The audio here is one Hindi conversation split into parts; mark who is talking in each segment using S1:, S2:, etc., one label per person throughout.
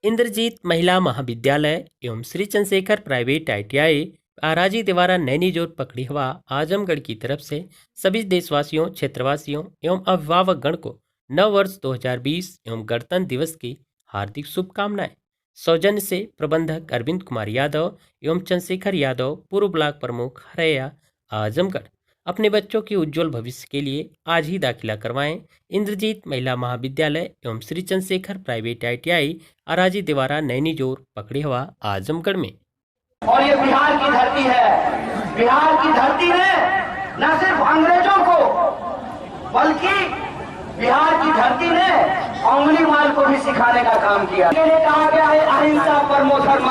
S1: इंद्रजीत महिला महाविद्यालय एवं श्री चंद्रशेखर प्राइवेट ITI आराजी दिवारा नैनी जोर पकड़ी हवा आजमगढ़ की तरफ से सभी देशवासियों, क्षेत्रवासियों एवं अभिभावक गण को नव वर्ष 2020 एवं गणतंत्र दिवस की हार्दिक शुभकामनाएं। सौजन्य से प्रबंधक अरविंद कुमार यादव एवं चंद्रशेखर यादव, पूर्व ब्लॉक प्रमुख हरैया आजमगढ़। अपने बच्चों के उज्जवल भविष्य के लिए आज ही दाखिला करवाएं इंद्रजीत महिला महाविद्यालय एवं श्री चंद्रशेखर प्राइवेट ITI आराजी दिवारा नैनी जोर पकड़ी हवा आजमगढ़ में।
S2: और ये बिहार की धरती है। बिहार की धरती ने न सिर्फ अंग्रेजों को बल्कि बिहार की धरती ने उंगली माल को भी सिखाने का काम किया। ये कहा गया है अहिंसा परमो धर्म,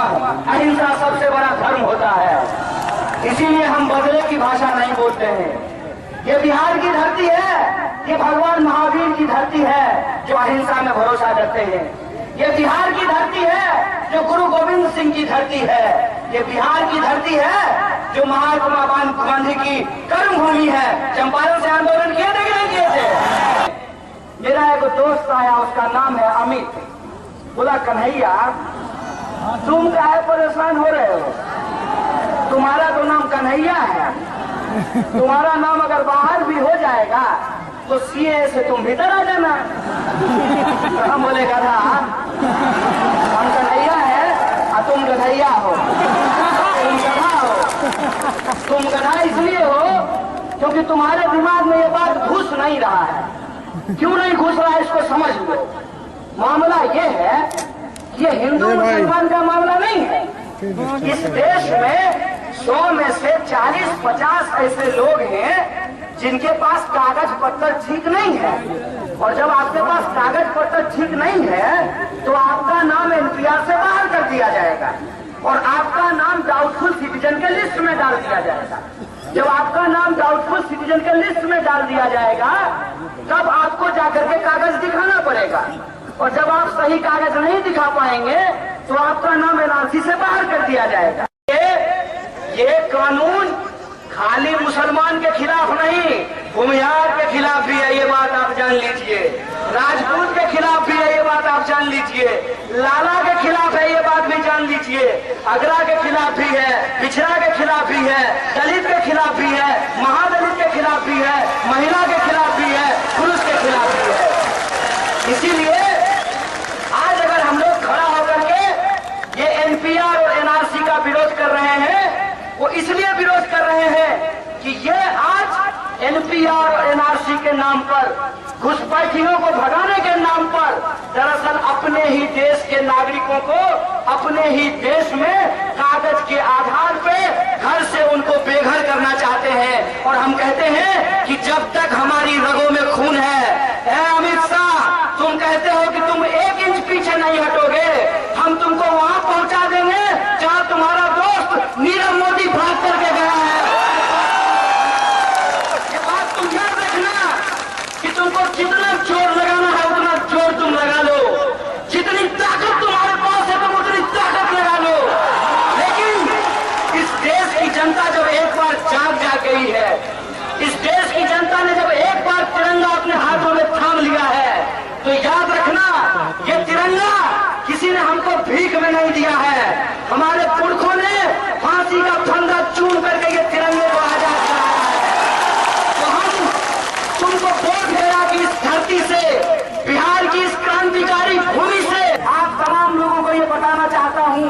S2: अहिंसा सबसे बड़ा धर्म होता है। इसीलिए हम बदले की भाषा नहीं बोलते हैं। ये बिहार की धरती है, ये भगवान महावीर की धरती है जो अहिंसा में भरोसा करते हैं। ये बिहार की धरती है जो गुरु गोविंद सिंह की धरती है। ये बिहार की धरती है जो महात्मा गांधी की कर्म भूमि है। चंपारण से आंदोलन किए थे कि नहीं किए थे? मेरा एक दोस्त आया, उसका नाम है अमित। बोला कन्हैया तुम काहे परेशान हो रहे हो? तुम्हारा तो नाम कन्हैया है, तुम्हारा नाम अगर बाहर भी हो जाएगा तो CA से तुम भीतर आ जाना। तो हम बोले गधा, हम कन्हैया है और तुम गधैया हो, तुम गधा हो। तुम गधा इसलिए हो क्योंकि तुम्हारे दिमाग में ये बात घुस नहीं रहा है। क्यों नहीं घुस रहा है इसको समझ लो। मामला ये है कि ये हिंदू मुसलमान का मामला नहीं है। इस देश में 100 में से 40-50 ऐसे लोग हैं जिनके पास कागज पत्र ठीक नहीं है। और जब आपके पास कागज पत्र ठीक नहीं है तो आपका नाम NPR से बाहर कर दिया जाएगा और आपका नाम डाउटफुल सिटीजन के लिस्ट में डाल दिया जाएगा। जब आपका नाम डाउटफुल सिटीजन के लिस्ट में डाल दिया जाएगा तब आपको जाकर के कागज दिखाना पड़ेगा। और जब आप सही कागज नहीं दिखा पाएंगे तो आपका नाम NRC से बाहर कर दिया जाएगा। ये कानून खाली मुसलमान के खिलाफ नहीं, भूमिहार के खिलाफ भी है, ये बात आप जान लीजिए। राजपूत के खिलाफ भी है, ये बात आप जान लीजिए। लाला के खिलाफ है, ये बात भी जान लीजिए। अगरा के खिलाफ भी है, पिछड़ा के खिलाफ भी है, दलित के खिलाफ भी है, महादलित के खिलाफ भी है, महिला के खिलाफ भी है, पुरुष के खिलाफ भी है। इसीलिए आज अगर हम लोग खड़ा होकर के ये NPR और NRC का विरोध कर रहे हैं, वो इसलिए विरोध कर रहे हैं कि ये आज NPR और NRC के नाम पर, घुसपैठियों को भगाने के नाम पर दरअसल अपने ही देश के नागरिकों को अपने ही देश में कागज के आधार पे घर से उनको बेघर करना चाहते हैं। और हम कहते हैं कि जब तक हमारी रगों में खून है, अमित शाह तुम कहते हो कि तुम 1 इंच पीछे नहीं हटोगे, हम तुमको वहां पहुंचा देंगे जहां तुम्हारा दोस्त नीरव मोदी भाग करके गया है। ये बात तुम याद रखना कि तुमको जितना जोर लगाना है उतना जोर तुम लगा लो, जितनी ताकत तुम्हारे पास है तुम उतनी ताकत लगा लो। लेकिन इस देश की जनता जब एक बार जाग गई है, इस देश की जनता ने जब एक बार तिरंगा अपने हाथों में थाम लिया है तो याद रखना ये तिरंगा किसी ने हमको भीख में नहीं दिया है। हमारे पुरखों ने फांसी का फंदा चूम करके ये तिरंगे को आजाद कराया है। तो हम तुमको वोट देना कि इस धरती से, बिहार की इस क्रांतिकारी भूमि से आप तमाम लोगों को ये बताना चाहता हूँ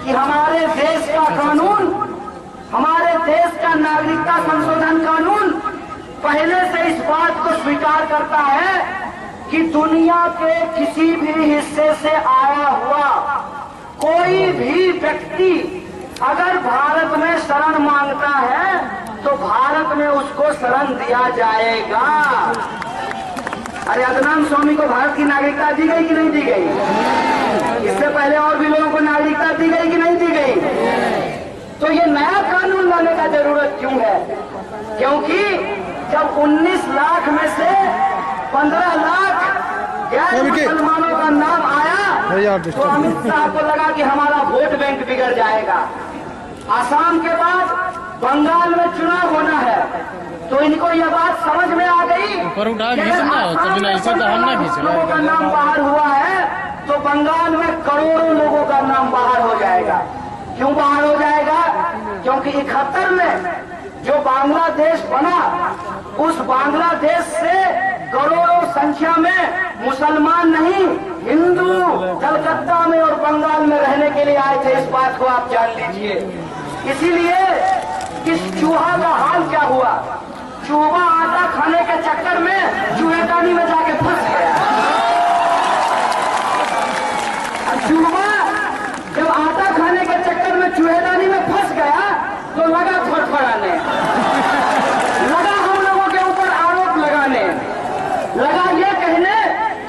S2: कि हमारे देश का कानून, हमारे देश का नागरिकता संशोधन कानून पहले से इस बात को स्वीकार करता है कि दुनिया के किसी भी हिस्से से आया हुआ कोई भी व्यक्ति अगर भारत में शरण मांगता है तो भारत में उसको शरण दिया जाएगा। अरे अदनान स्वामी को भारत की नागरिकता दी गई कि नहीं दी गई? इससे पहले और भी लोगों को नागरिकता दी गई कि नहीं दी गई? तो ये नया कानून लाने का जरूरत क्यों है? क्योंकि जब 19 लाख में से 15 लाख गैर मुसलमानों का नाम आया तो अमित शाह को लगा कि हमारा वोट बैंक बिगड़ जाएगा। आसाम के बाद बंगाल में चुनाव होना है तो इनको यह बात समझ में आ गई कि लोगों का नाम बाहर हुआ है तो बंगाल में करोड़ों लोगों का नाम बाहर हो जाएगा। क्यों बाहर हो जाएगा? क्योंकि 71 में जो बांग्लादेश बना, उस बांग्लादेश से करोड़ों संख्या में मुसलमान नहीं, हिंदू कलकत्ता में और बंगाल में रहने के लिए आए थे। इस बात को आप जान लीजिए। इसीलिए इस चूहा का हाल क्या हुआ? चूहा आटा खाने के चक्कर में चूहेदानी में जाके फंस गया। चूहा जब आटा खाने के चक्कर में चूहेदानी में फंस गया तो लगा फड़फड़ाने, लगा हम लोगों के ऊपर आरोप लगाने, लगा ये कहने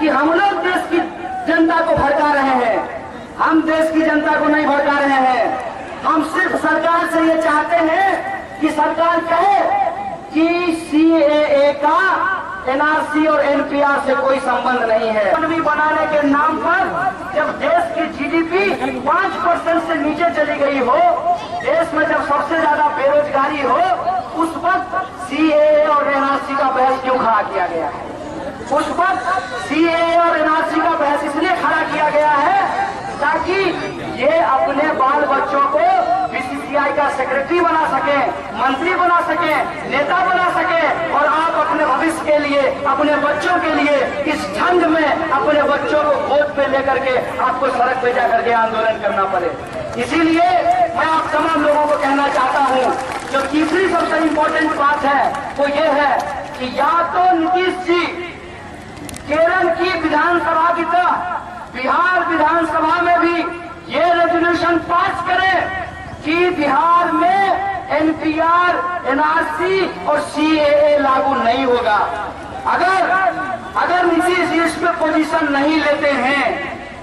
S2: कि हम लोग देश की जनता को भड़का रहे हैं। हम देश की जनता को नहीं भड़का रहे हैं। हम सिर्फ सरकार से ये चाहते हैं कि सरकार कहे कि सीएए का एनआरसी और एनपीआर से कोई संबंध नहीं है। इकोनॉमी बनाने के नाम पर जब देश की जीडीपी 5% से नीचे चली गई हो, देश में जब सबसे ज्यादा बेरोजगारी हो, उस वक्त सीएए और एनआरसी का बहस क्यों खड़ा किया गया है? उस वक्त सीएए और एनआरसी का बहस इसलिए खड़ा किया गया है ताकि ये अपने बाल बच्चों को बीसीसीआई का सेक्रेटरी बना सके, मंत्री बना सके, नेता बना सके, और आप अपने भविष्य के लिए, अपने बच्चों के लिए इस ठंड में अपने बच्चों को गोद पे लेकर के आपको सड़क पे जाकर के आंदोलन करना पड़े। इसीलिए मैं आप तमाम लोगों को कहना चाहता हूँ, जो तीसरी सबसे इम्पोर्टेंट बात है वो ये है कि या तो नीतीश जी केरल की विधानसभा की तरह बिहार विधानसभा में भी ये रेजोल्यूशन पास करें कि बिहार में एनपीआर, एनआरसी और सीएए लागू नहीं होगा। अगर नीतीश जी इस पे पोजीशन नहीं लेते हैं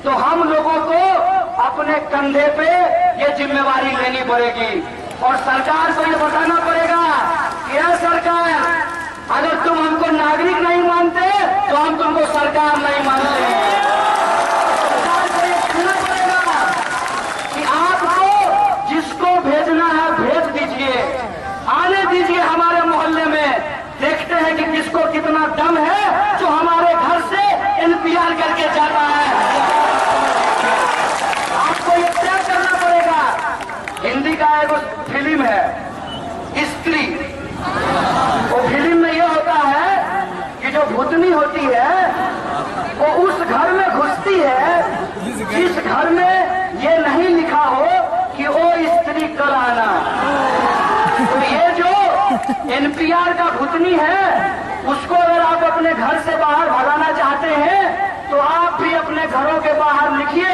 S2: तो हम लोगों को अपने कंधे पे ये जिम्मेवारी लेनी पड़ेगी और सरकार को ये बताना पड़ेगा कि यह सरकार, अगर तुम हमको नागरिक नहीं मानते तो हम तुमको सरकार नहीं मानते। सरकार को ये कहना पड़ेगा कि आपको जिसको भेजना है भेज दीजिए, आने दीजिए हमारे मोहल्ले में, देखते हैं कि किसको कितना दम है जो हमारे घर से एनपीआर करके जाता है। आपको ये तय करना पड़ेगा। हिंदी का एक फिल्म है स्त्री, वो फिल्म में ये होता है कि जो भूतनी होती है वो उस घर में घुसती है जिस घर में ये नहीं लिखा हो कि वो स्त्री कल आना। तो ये जो एनपीआर का भूतनी है उसको अगर आप अपने घर से बाहर भगाना चाहते हैं तो आप भी अपने घरों के बाहर लिखिए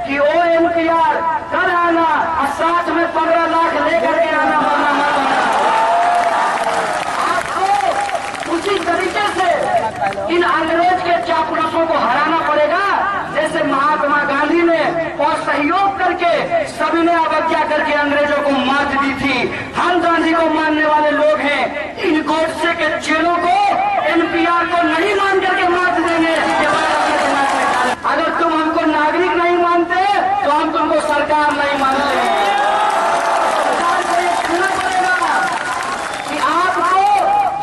S2: कि ओ एनपीआर कल आना और साथ में 15 लाख लेकर के आना, वरना मत आना। उसी तरीके से इन अंग्रेज के चापलूसों को हराना पड़ेगा जैसे महात्मा गांधी ने और सहयोग करके सभी ने अवज्ञा करके अंग्रेजों को मात दी थी। हम गांधी को मानने वाले लोग हैं, इन गोडसे के चेलों को एनपीआर को नहीं मान करके मात देंगे। अगर तुम हमको नागरिक नहीं मानते तो हम तुमको सरकार नहीं मानते। सरकार को ये कहना पड़ेगा कि आपको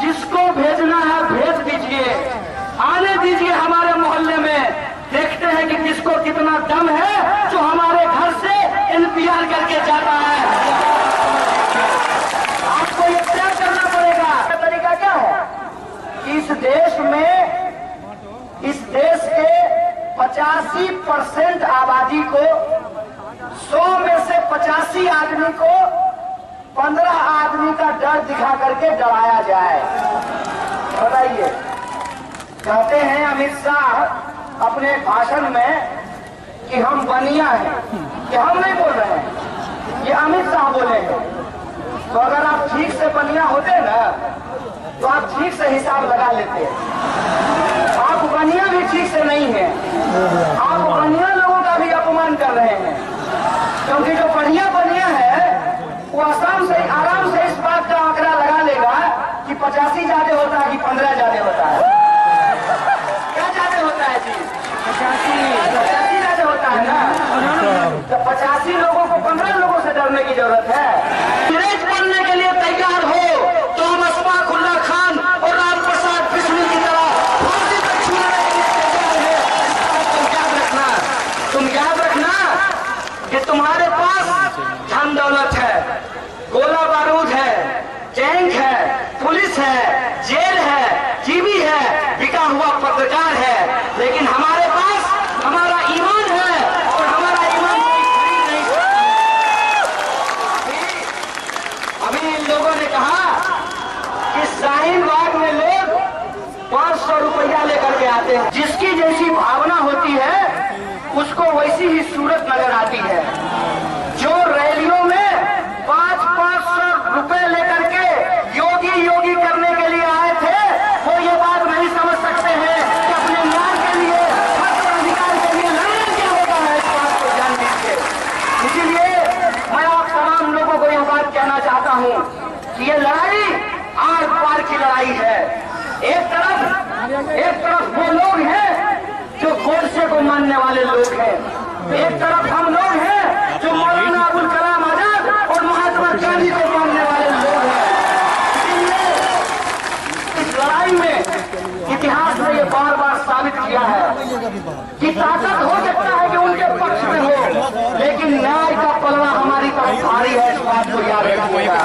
S2: जिसको भेजना है भेज दीजिए, आने दीजिए हमारे मोहल्ले में, देखते हैं कि किसको कितना दम है जो हमारे घर से एनपीआर करके जाता है। आपको ये तय करना पड़ेगा। तरीका क्या है? इस देश के 85% आबादी को, 100 में से 85 आदमी को 15 आदमी का डर दिखा करके डराया जाए। बताइए, कहते हैं अमित शाह अपने भाषण में कि हम बनिया हैं, कि हम नहीं बोल रहे हैं, ये अमित शाह बोले हैं। तो अगर आप ठीक से बनिया होते ना तो आप ठीक से हिसाब लगा लेते। आप बनिया भी ठीक से नहीं है, आप बनिया लोगों का भी अपमान कर रहे हैं। क्योंकि जो बढ़िया बनिया है वो आराम से इस बात का आंकड़ा लगा लेगा कि 85 ज्यादा होता है कि 15 ज्यादा होता है। क्या ज्यादा होता है जी? 85 ज्यादा होता है ना। तो 85 लोगों को 15 लोगों से डरने की जरूरत है। अंग्रेज बनने के लिए तैयार हो तो हम अशफाक उल्लाह खान और राम प्रसाद बिस्मिल की तरह फांसी तक छूने के लिए तैयार है। याद रखना। कि तुम्हारे पास धन दौलत है, गोला बारूद है, टैंक है, पुलिस है, जेल है, टीवी है, बिका हुआ पत्रकार है, लेकिन हमारे पास हमारा ईमान है और हमारा ईमान कोई खरीद नहीं सकता। अभी इन लोगों ने कहा कि शाहीन बाग में लोग 500 रुपया लेकर के आते हैं। जिसकी जैसी भावना होती है उसको वैसी ही सूरत नजर आती है। जो रैलियों में 500 रुपए लेकर के योगी योगी करने के लिए आए थे, वो ये बात नहीं समझ सकते हैं कि अपने न्याय के लिए, हक और अधिकार के लिए लड़ना क्या होता है। इस बात को जान लीजिए। इसीलिए मैं आप तमाम लोगों को यह बात कहना चाहता हूं कि ये लड़ाई आर पार की लड़ाई है। एक तरफ वो लोग हैं जो गोडसे को मानने वाले लोग हैं, एक तरफ हम लोग हैं जो मौलाना अबुल कलाम आजाद और महात्मा गांधी को मानने वाले लोग हैं। इसलिए इस लड़ाई में इतिहास ने ये बार बार साबित किया है कि ताकत हो सकता है कि उनके पक्ष में हो, लेकिन न्याय का पलड़ा हमारी तरफ भारी है। इस बात को याद रखिएगा।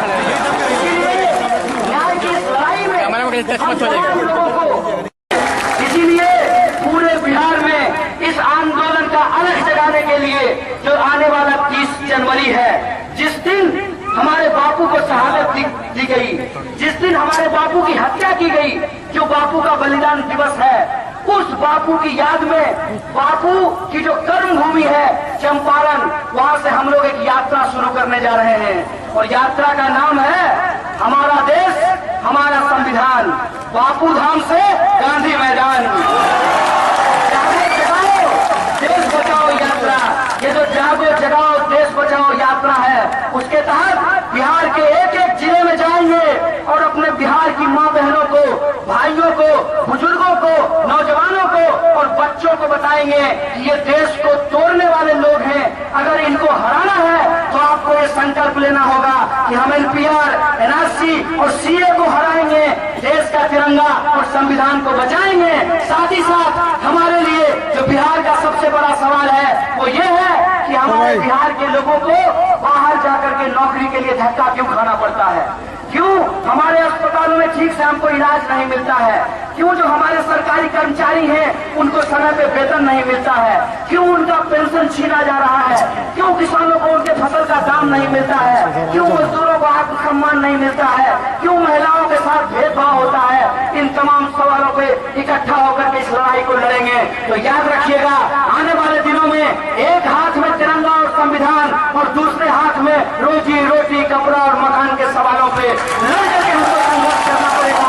S2: इसलिए न्याय की इस लड़ाई में हम तमाम लोगों को, इसीलिए पूरे बिहार में इस आंदोलन का अलग जगाने के लिए जो आने वाला 30 जनवरी है, जिस दिन हमारे बापू को शहादत दी गई, जिस दिन हमारे बापू की हत्या की गई, जो बापू का बलिदान दिवस है, उस बापू की याद में बापू की जो कर्म भूमि है चंपारण, वहां से हम लोग एक यात्रा शुरू करने जा रहे हैं। और यात्रा का नाम है हमारा देश हमारा संविधान, बापू धाम से गांधी मैदान। देश बचाओ यात्रा, ये जो जागो जगाओ देश बचाओ यात्रा है, उसके तहत बिहार के एक एक जिले में जाएंगे और अपने बिहार की मां बहनों को, भाइयों को, बुजुर्गों को, नौजवानों को और बच्चों को बताएंगे कि ये देश को तोड़ने वाले लोग हैं। अगर इनको हराना है तो आपको ये संकल्प लेना होगा कि हम एनपीआर, एनआरसी और सीए को हराएंगे, देश का तिरंगा और संविधान को बचाएंगे। साथ ही साथ हमारे लिए जो बिहार का सबसे बड़ा सवाल है वो ये है कि हमारे बिहार के लोगों को बाहर जाकर के नौकरी के लिए धक्का क्यों खाना पड़ता है? क्यों हमारे अस्पतालों में ठीक से हमको इलाज नहीं मिलता है? क्यों जो हमारे सरकारी कर्मचारी हैं उनको समय पे वेतन नहीं मिलता है? क्यों उनका पेंशन छीना जा रहा है? क्यों किसानों को उनके फसल का दाम नहीं मिलता है? क्यों मजदूरों को आत्मसम्मान नहीं मिलता है? क्यों महिलाओं के साथ भेदभाव होता है? इन तमाम सवालों पे इकट्ठा होकर के इस लड़ाई को लड़ेंगे। तो याद रखिएगा, आने वाले दिनों में एक हाथ में तिरंगा और संविधान और दूसरे हाथ में रोजी रोटी, कपड़ा और मकान के सवालों पे लड़ करके हमको संघर्ष करना पड़ेगा।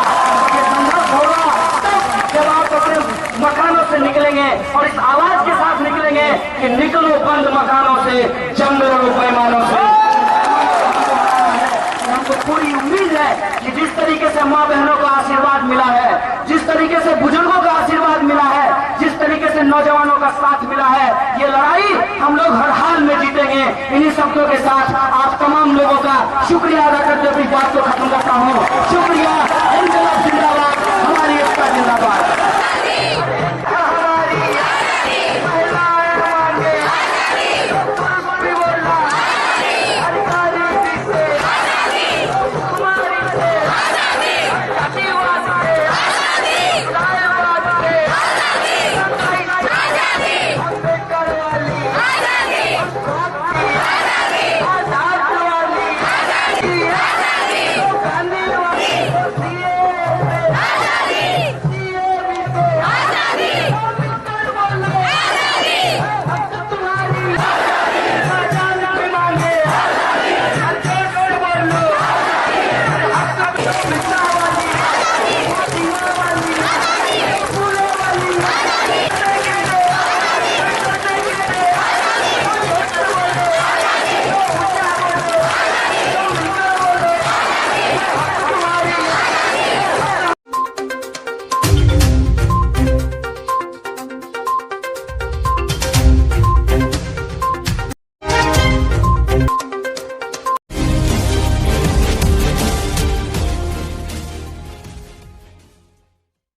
S2: ये संघर्ष होगा तब जब आप अपने मकानों से निकलेंगे और इस आवाज के साथ निकलेंगे कि निकलो बंद मकानों से, जंग लड़ो पैमानों से। हमको पूरी उम्मीद है कि जिस तरीके से माँ बहनों का आशीर्वाद मिला है, जिस तरीके से बुजुर्गों का आशीर्वाद मिला है, जिस तरीके से नौजवानों का साथ मिला है, ये लड़ाई हम लोग हर हाल में जीतेंगे। इन्हीं शब्दों के साथ आप तमाम लोगों का शुक्रिया अदा करते हुए इस बात को खत्म करता हूँ। शुक्रिया। इंकलाब जिंदाबाद, हमारी एकता जिंदाबाद।